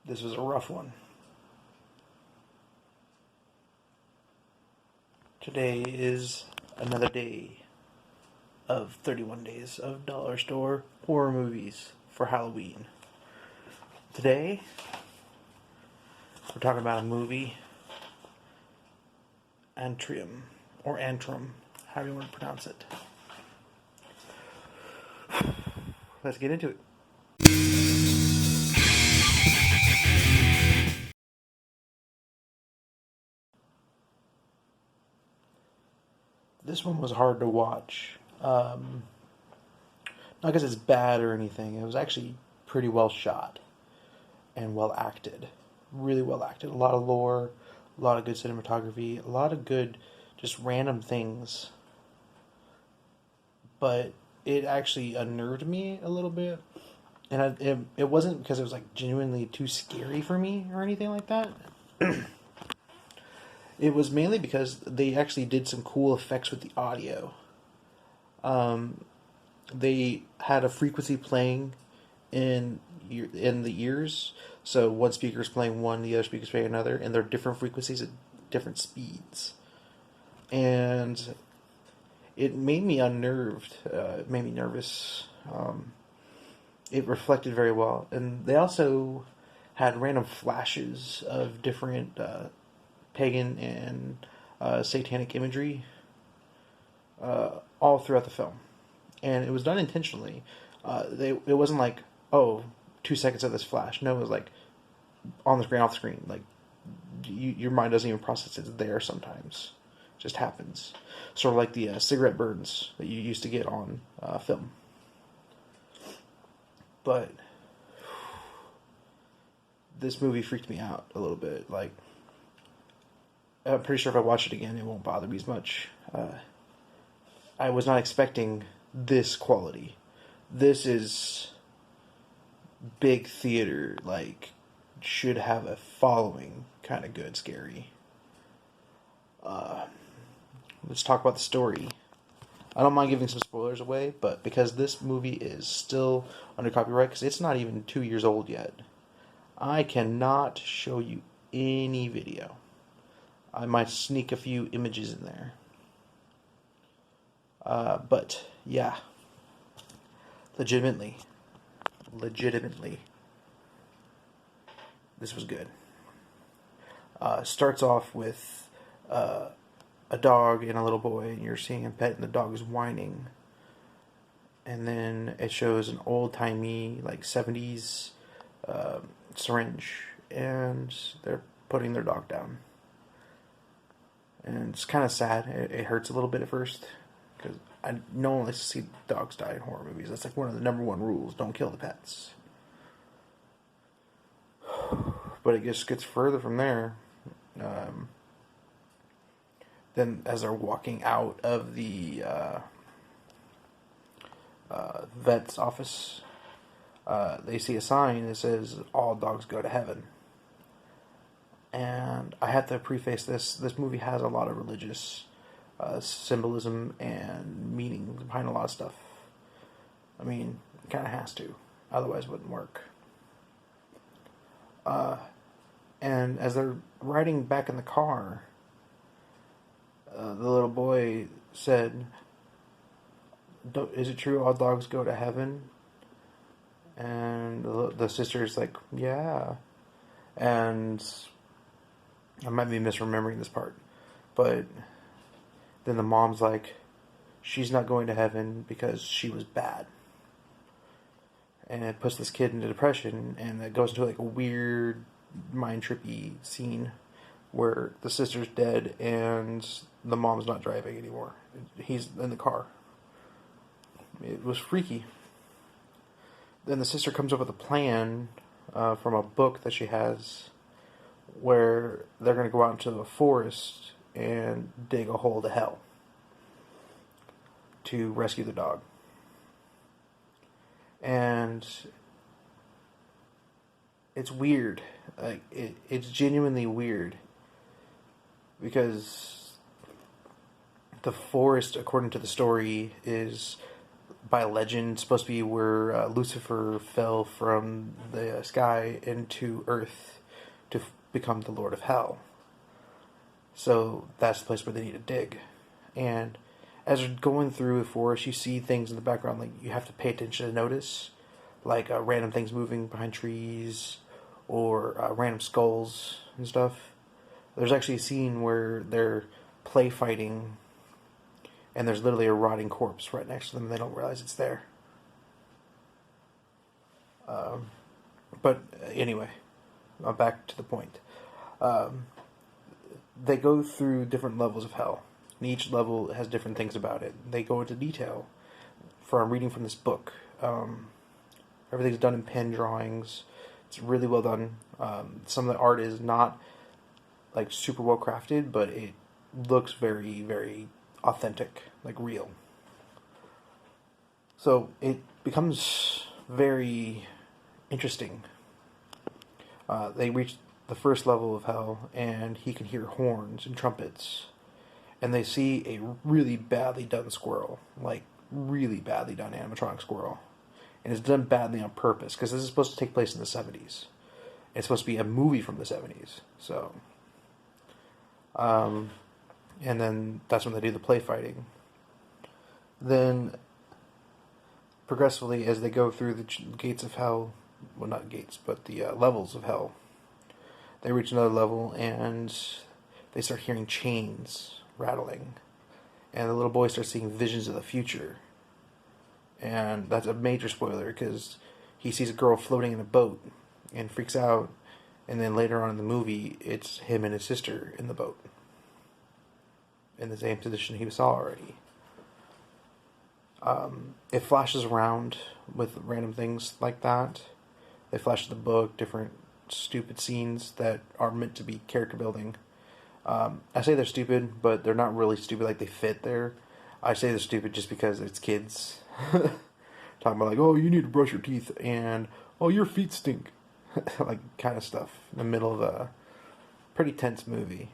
This was a rough one. Today is another day of 31 days of dollar store horror movies for Halloween. Today, we're talking about a movie, Antrum, however you want to pronounce it. Let's get into it. This one was hard to watch. Not because it's bad or anything. It was actually pretty well shot and well acted. Really well acted. A lot of lore, a lot of good cinematography, a lot of good just random things. But it actually unnerved me a little bit. And it wasn't because it was like genuinely too scary for me or anything like that. It was mainly because they actually did some cool effects with the audio. They had a frequency playing in the ears, so one speaker's playing one, the other speaker's playing another, and they're different frequencies at different speeds. And it made me unnerved. It made me nervous. It reflected very well, and they also had random flashes of different pagan and satanic imagery all throughout the film, and it was done intentionally. It wasn't like, oh, 2 seconds of this flash. No, it was like on the screen, off the screen. Like your mind doesn't even process it's there sometimes. It just happens. Sort of like the cigarette burns that you used to get on film. But this movie freaked me out a little bit. Like, I'm pretty sure if I watch it again, it won't bother me as much. I was not expecting this quality. This is big theater, like, should have a following kind of good scary. Let's talk about the story. I don't mind giving some spoilers away, but because this movie is still under copyright, because it's not even 2 years old yet, I cannot show you any video. I might sneak a few images in there. But, yeah. Legitimately, this was good. Starts off with a dog and a little boy, and you're seeing a pet, and the dog is whining. And then it shows an old-timey, like 70s syringe, and they're putting their dog down. And it's kind of sad. It hurts a little bit at first, because no one likes to see dogs die in horror movies. That's like one of the number one rules: don't kill the pets. But it just gets further from there. Then, as they're walking out of the vet's office, they see a sign that says, "All dogs go to heaven." And I have to preface this: this movie has a lot of religious symbolism and meaning behind a lot of stuff. I mean, it kind of has to, otherwise it wouldn't work. And as they're riding back in the car, the little boy said, "Is it true all dogs go to heaven?" And the sister's like, "Yeah." And I might be misremembering this part, but then the mom's like, "She's not going to heaven because she was bad." And it puts this kid into depression, and it goes into like a weird, mind-trippy scene where the sister's dead and the mom's not driving anymore. He's in the car. It was freaky. Then the sister comes up with a plan from a book that she has where they're going to go out into the forest and dig a hole to hell to rescue the dog. And it's weird. Like it's genuinely weird because the forest, according to the story, is by legend, supposed to be where Lucifer fell from the sky into Earth to become the Lord of Hell. So that's the place where they need to dig. And as you're going through a forest, you see things in the background like you have to pay attention to notice, like random things moving behind trees or random skulls and stuff. There's actually a scene where they're play fighting and there's literally a rotting corpse right next to them and they don't realize it's there. But anyway, back to the point. They go through different levels of hell. And each level has different things about it. They go into detail. I'm reading from this book. Everything's done in pen drawings. It's really well done. Some of the art is not like super well crafted, but it looks very, very authentic, like real. So it becomes very interesting. They reach the first level of hell, and he can hear horns and trumpets. And they see a really badly done squirrel, like really badly done animatronic squirrel. And it's done badly on purpose, because this is supposed to take place in the 70s. It's supposed to be a movie from the 70s. So, and then that's when they do the play fighting. Then, progressively, as they go through the gates of hell, well, not gates, but the levels of hell, they reach another level, and they start hearing chains rattling. And the little boy starts seeing visions of the future. And that's a major spoiler, because he sees a girl floating in a boat and freaks out. And then later on in the movie, it's him and his sister in the boat, in the same position he saw already. It flashes around with random things like that. They flash the book, different stupid scenes that are meant to be character building. I say they're stupid, but they're not really stupid, like they fit there. I say they're stupid just because it's kids. Talking about like, oh, you need to brush your teeth, and oh, your feet stink. Like, kind of stuff in the middle of a pretty tense movie.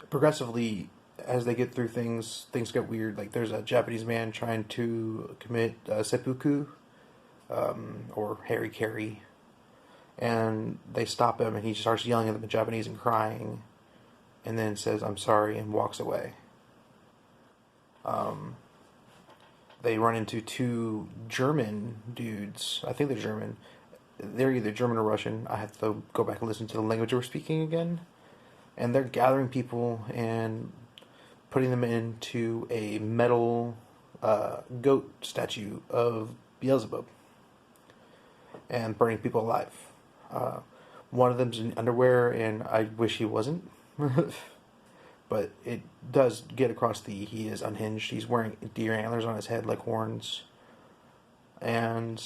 Progressively, as they get through things get weird. Like, there's a Japanese man trying to commit seppuku, or harikari, and they stop him, and he starts yelling at them in Japanese and crying, and then says, "I'm sorry," and walks away. They run into two German dudes. I think they're German. They're either German or Russian. I have to go back and listen to the language we're speaking again. And they're gathering people and putting them into a metal goat statue of Beelzebub and burning people alive. One of them's in underwear, and I wish he wasn't. But it does get across he is unhinged. He's wearing deer antlers on his head like horns. And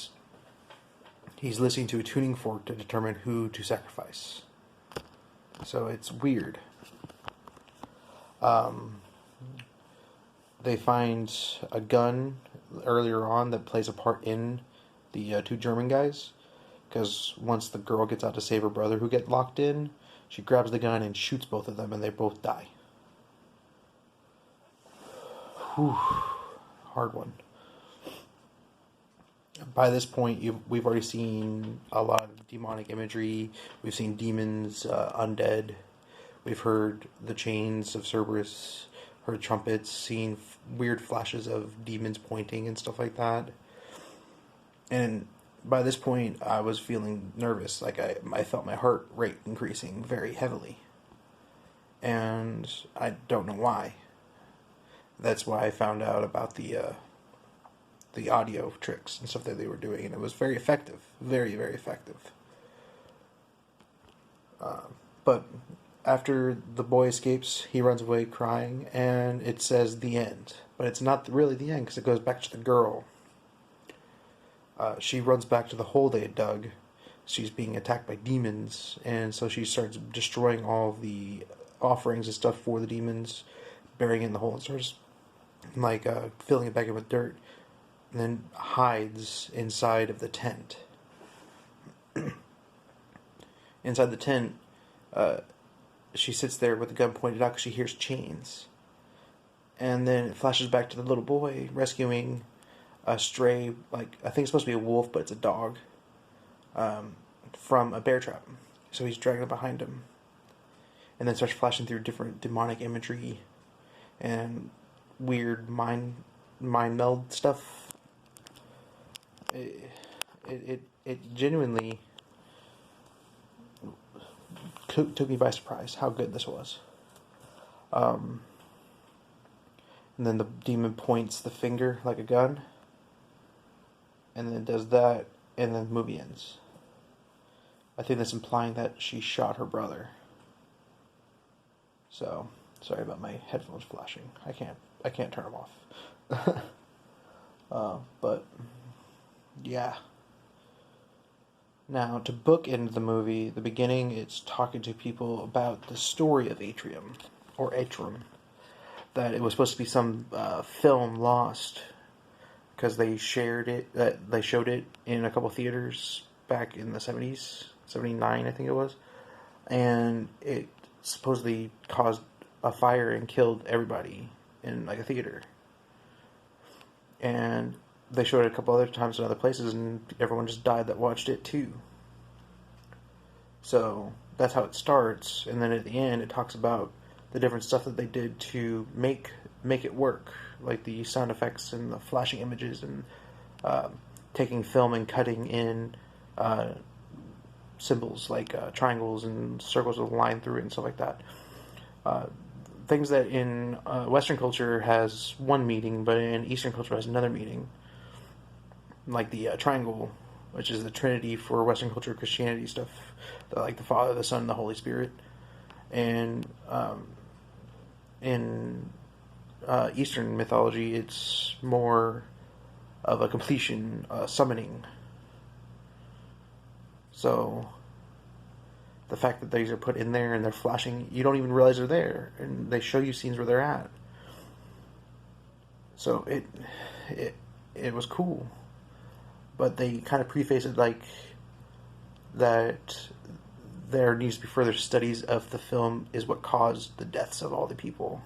he's listening to a tuning fork to determine who to sacrifice. So it's weird. They find a gun earlier on that plays a part in the two German guys. Because once the girl gets out to save her brother who get locked in, she grabs the gun and shoots both of them, and they both die. Whew. Hard one. By this point, we've already seen a lot of demonic imagery. We've seen demons, undead. We've heard the chains of Cerberus, heard trumpets, seen weird flashes of demons pointing and stuff like that. And by this point, I was feeling nervous. Like, I felt my heart rate increasing very heavily. And I don't know why. That's why I found out about the audio tricks and stuff that they were doing, and it was very effective. Very, very effective. But after the boy escapes, he runs away crying, and it says the end. But it's not really the end, because it goes back to the girl. She runs back to the hole they had dug. She's being attacked by demons, and so she starts destroying all the offerings and stuff for the demons, burying it in the hole, and starts filling it back in with dirt, and then hides inside of the tent. Inside the tent, she sits there with the gun pointed out because she hears chains. And then it flashes back to the little boy rescuing a stray, like, I think it's supposed to be a wolf, but it's a dog, from a bear trap. So he's dragging it behind him. And then starts flashing through different demonic imagery and weird mind meld stuff. It genuinely took me by surprise how good this was. And then the demon points the finger like a gun, and then it does that, and then the movie ends. I think that's implying that she shot her brother. So, sorry about my headphones flashing. I can't turn them off. But yeah. Now, to bookend the movie, the beginning, it's talking to people about the story of Atrium, or Antrum. That it was supposed to be some film lost because they showed it in a couple theaters back in the 70s, 79 I think it was, and it supposedly caused a fire and killed everybody in like a theater. And they showed it a couple other times in other places, and everyone just died that watched it too. So that's how it starts, and then at the end it talks about the different stuff that they did to make it work, like the sound effects and the flashing images and taking film and cutting in symbols like triangles and circles with a line through it and stuff like that. Things that in Western culture has one meaning, but in Eastern culture has another meaning. Like the triangle, which is the Trinity for Western culture Christianity stuff, like the Father, the Son, and the Holy Spirit. And in Eastern mythology, it's more of a completion, summoning. So the fact that these are put in there and they're flashing, you don't even realize they're there, and they show you scenes where they're at. So it was cool, but they kind of preface it like that there needs to be further studies of the film is what caused the deaths of all the people,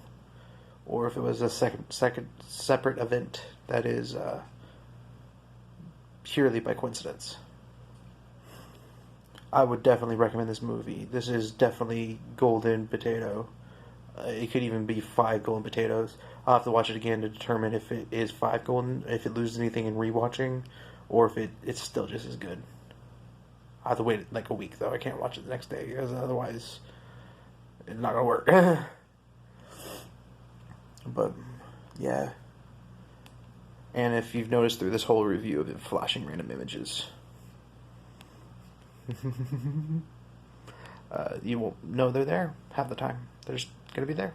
or if it was a separate event that is purely by coincidence. I would definitely recommend this movie. This is definitely golden potato. It could even be 5 golden potatoes. I'll have to watch it again to determine if it is 5 golden, if it loses anything in rewatching, or if it's still just as good. I have to wait like a week, though. I can't watch it the next day, because otherwise it's not going to work. But, yeah. And if you've noticed through this whole review of it flashing random images, you won't know they're there half the time. They're just going to be there.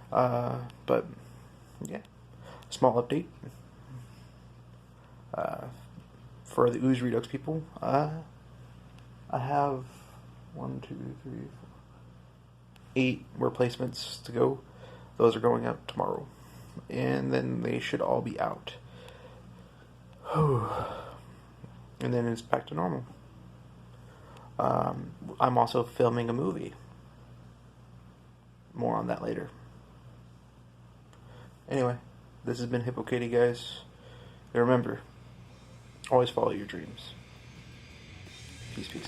But, yeah. Small update. For the Ooze Redux people, I have 8 replacements to go. Those are going out tomorrow. And then they should all be out. And then it's back to normal. I'm also filming a movie. More on that later. Anyway, this has been Hippokittie, guys. And remember, always follow your dreams. Peace, guys.